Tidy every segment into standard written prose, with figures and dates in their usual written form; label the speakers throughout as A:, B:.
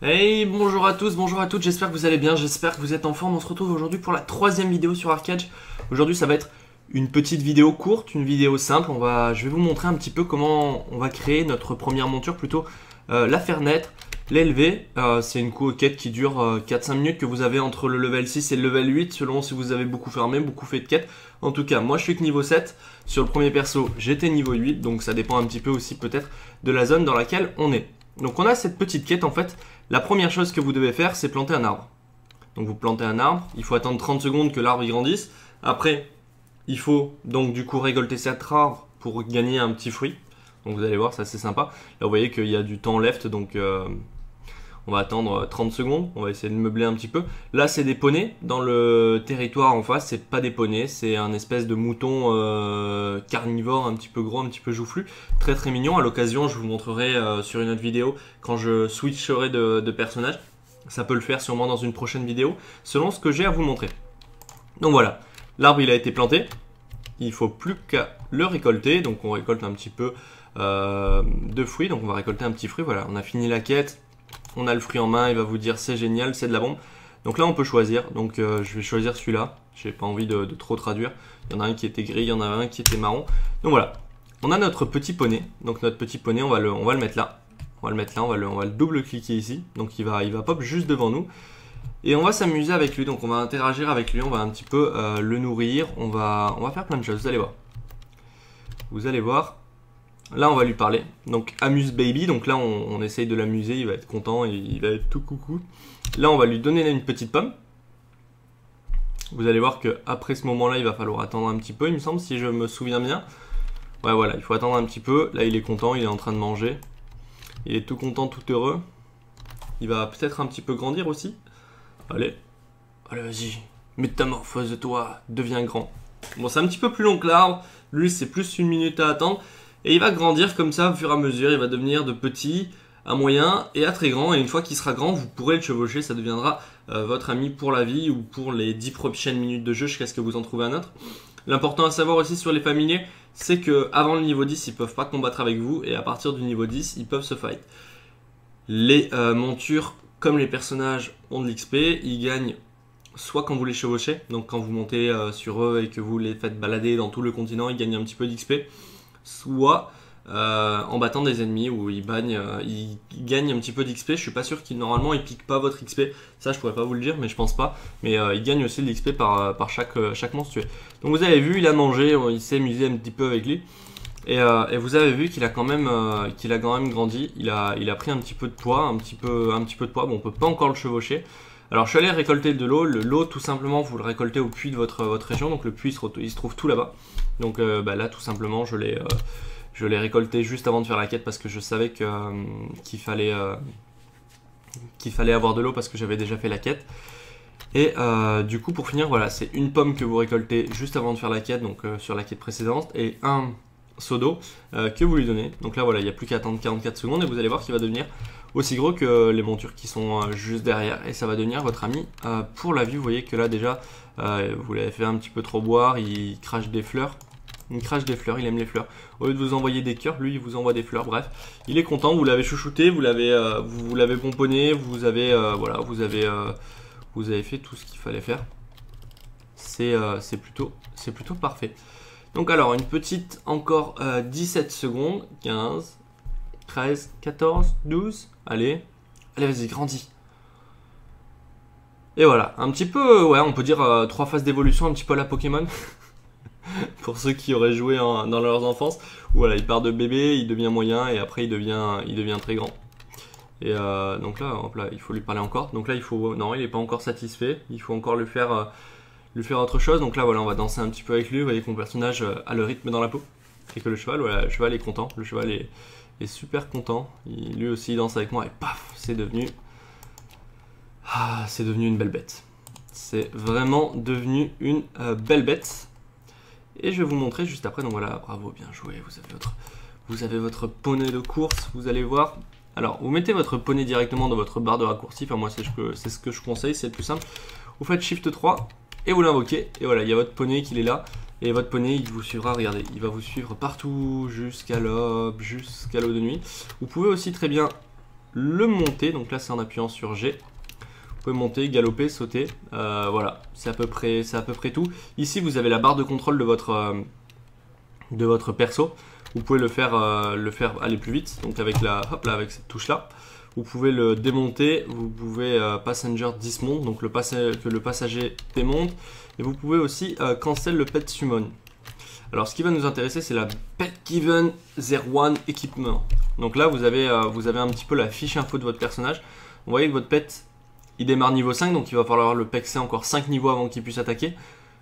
A: Hey, bonjour à tous, bonjour à toutes, j'espère que vous allez bien, j'espère que vous êtes en forme. On se retrouve aujourd'hui pour la troisième vidéo sur Arcadge. Aujourd'hui ça va être une petite vidéo courte, une vidéo simple. Je vais vous montrer un petit peu comment on va créer notre première monture, plutôt la faire naître, l'élever. C'est une quête qui dure 4-5 minutes que vous avez entre le level 6 et le level 8, selon si vous avez beaucoup farmé, beaucoup fait de quêtes. En tout cas, moi je suis que niveau 7, sur le premier perso j'étais niveau 8, donc ça dépend un petit peu aussi peut-être de la zone dans laquelle on est. Donc on a cette petite quête en fait. La première chose que vous devez faire, c'est planter un arbre. Donc vous plantez un arbre, il faut attendre 30 secondes que l'arbre grandisse. Après, il faut donc du coup récolter cet arbre pour gagner un petit fruit. Donc vous allez voir, c'est assez sympa. Là vous voyez qu'il y a du temps left, donc on va attendre 30 secondes. On va essayer de meubler un petit peu. Là c'est des poneys. Dans le territoire en face, c'est pas des poneys, c'est un espèce de mouton carnivore un petit peu gros, un petit peu joufflu. Très très mignon. À l'occasion, je vous montrerai sur une autre vidéo quand je switcherai de personnage. Ça peut le faire sûrement dans une prochaine vidéo, selon ce que j'ai à vous montrer. Donc voilà, l'arbre il a été planté. Il faut plus qu'à le récolter. Donc on récolte un petit peu de fruits. Donc on va récolter un petit fruit. Voilà, on a fini la quête. On a le fruit en main. Il va vous dire c'est génial, c'est de la bombe. Donc là on peut choisir. Donc je vais choisir celui-là. J'ai pas envie de trop traduire. Il y en a un qui était gris, il y en a un qui était marron. Donc voilà, on a notre petit poney. Donc notre petit poney, on va le mettre là. On va le mettre là. On va le double cliquer ici. Donc il va pop juste devant nous. Et on va s'amuser avec lui, donc on va interagir avec lui, on va un petit peu le nourrir, on va faire plein de choses, vous allez voir. Vous allez voir, là on va lui parler, donc amuse baby, donc là on essaye de l'amuser, il va être content, et il va être tout coucou. Là on va lui donner une petite pomme. Vous allez voir qu'après ce moment là il va falloir attendre un petit peu, il me semble, si je me souviens bien. Ouais voilà, il faut attendre un petit peu, là il est content, il est en train de manger. Il est tout content, tout heureux. Il va peut-être un petit peu grandir aussi. Allez, vas-y, métamorphose-toi, deviens grand. Bon, c'est un petit peu plus long que l'arbre. Lui, c'est plus une minute à attendre. Et il va grandir comme ça au fur et à mesure. Il va devenir de petit à moyen et à très grand. Et une fois qu'il sera grand, vous pourrez le chevaucher. Ça deviendra votre ami pour la vie ou pour les 10 prochaines minutes de jeu jusqu'à ce que vous en trouvez un autre. L'important à savoir aussi sur les familiers, c'est que avant le niveau 10, ils peuvent pas combattre avec vous. Et à partir du niveau 10, ils peuvent se fight. Les montures, comme les personnages ont de l'XP, ils gagnent soit quand vous les chevauchez, donc quand vous montez sur eux et que vous les faites balader dans tout le continent, ils gagnent un petit peu d'XP, soit en battant des ennemis où ils gagnent un petit peu d'XP. Je suis pas sûr qu'ils normalement ils piquent pas votre XP, ça je pourrais pas vous le dire, mais je pense pas. Mais ils gagnent aussi de l'XP par chaque monstre tué. Donc vous avez vu, il a mangé, il s'est amusé un petit peu avec lui. Et vous avez vu qu'il a quand même grandi. Il a pris un petit peu de poids, un petit peu de poids. Bon, on peut pas encore le chevaucher. Alors je suis allé récolter de l'eau. L'eau, tout simplement, vous le récoltez au puits de votre région. Donc le puits il se trouve tout là-bas. Donc là, tout simplement, je l'ai récolté juste avant de faire la quête parce que je savais qu'il fallait avoir de l'eau parce que j'avais déjà fait la quête. Et du coup, pour finir, voilà, c'est une pomme que vous récoltez juste avant de faire la quête, donc sur la quête précédente, et un seau d'eau que vous lui donnez. Donc là voilà, il n'y a plus qu'à attendre 44 secondes et vous allez voir qu'il va devenir aussi gros que les montures qui sont juste derrière, et ça va devenir votre ami pour la vie. Vous voyez que là déjà vous l'avez fait un petit peu trop boire, il crache des fleurs. Il crache des fleurs, il aime les fleurs. Au lieu de vous envoyer des cœurs, lui il vous envoie des fleurs. Bref, il est content, vous l'avez chouchouté, vous l'avez pomponné, vous avez fait tout ce qu'il fallait faire. C'est plutôt parfait. Donc alors, une petite encore 17 secondes, 15, 13, 14, 12, allez, vas-y, grandis. Et voilà, un petit peu, ouais, on peut dire 3 phases d'évolution, un petit peu à la Pokémon, pour ceux qui auraient joué dans leurs enfances, où voilà, il part de bébé, il devient moyen, et après il devient très grand. Et donc là, hop là, il faut lui parler encore. Donc là, non, il n'est pas encore satisfait, il faut encore lui faire autre chose. Donc là voilà, on va danser un petit peu avec lui. Vous voyez que mon personnage a le rythme dans la peau et que le cheval, voilà, le cheval est content, le cheval est super content. Lui aussi il danse avec moi et paf, c'est devenu une belle bête. C'est vraiment devenu une belle bête. Et je vais vous montrer juste après. Donc voilà, bravo, bien joué, vous avez votre poney de course, vous allez voir. Alors vous mettez votre poney directement dans votre barre de raccourci. Enfin moi c'est ce que je conseille, c'est le plus simple. Vous faites Shift 3 et vous l'invoquez, et voilà, il y a votre poney qui est là, et votre poney il vous suivra, regardez, il va vous suivre partout jusqu'à l'aube de nuit. Vous pouvez aussi très bien le monter. Donc là c'est en appuyant sur G. Vous pouvez monter, galoper, sauter. Voilà, c'est à peu près tout. Ici vous avez la barre de contrôle de votre perso. Vous pouvez le faire aller plus vite. Donc avec avec cette touche là. Vous pouvez le démonter, vous pouvez passenger dismount, donc que le passager démonte. Et vous pouvez aussi cancel le pet summon. Alors ce qui va nous intéresser, c'est la pet given 01 équipement. Donc là vous avez un petit peu la fiche info de votre personnage. Vous voyez que votre pet il démarre niveau 5, donc il va falloir le pexer encore 5 niveaux avant qu'il puisse attaquer.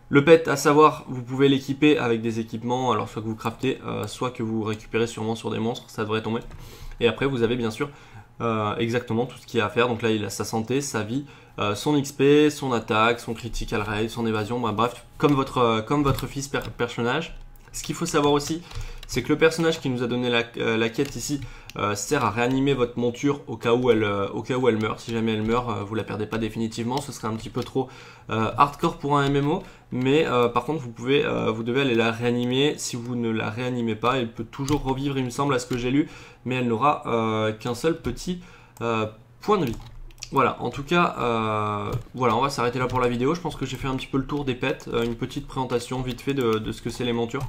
A: Le pet, à savoir, vous pouvez l'équiper avec des équipements, alors soit que vous craftez, soit que vous récupérez sûrement sur des monstres, ça devrait tomber. Et après vous avez bien sûr exactement tout ce qu'il y a à faire. Donc là il a sa santé, sa vie, son XP, son attaque, son critical rate, son évasion, bref, comme votre fils personnage. Ce qu'il faut savoir aussi, c'est que le personnage qui nous a donné la quête ici sert à réanimer votre monture au cas où elle meurt. Si jamais elle meurt, vous la perdez pas définitivement, ce serait un petit peu trop hardcore pour un MMO. Mais par contre, vous devez aller la réanimer. Si vous ne la réanimez pas, elle peut toujours revivre, il me semble, à ce que j'ai lu, mais elle n'aura qu'un seul petit point de vie. Voilà, en tout cas, voilà, on va s'arrêter là pour la vidéo. Je pense que j'ai fait un petit peu le tour des pets, une petite présentation vite fait de ce que c'est les montures.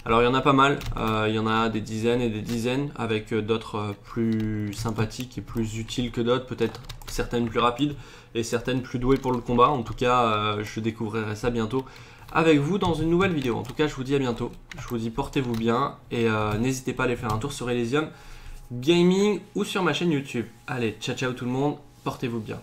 A: Alors il y en a pas mal, il y en a des dizaines et des dizaines, avec d'autres plus sympathiques et plus utiles que d'autres, peut-être certaines plus rapides et certaines plus douées pour le combat. En tout cas, je découvrirai ça bientôt avec vous dans une nouvelle vidéo. En tout cas, je vous dis à bientôt, je vous dis portez-vous bien et n'hésitez pas à aller faire un tour sur Elysium Gaming ou sur ma chaîne YouTube. Allez, ciao ciao tout le monde, portez-vous bien.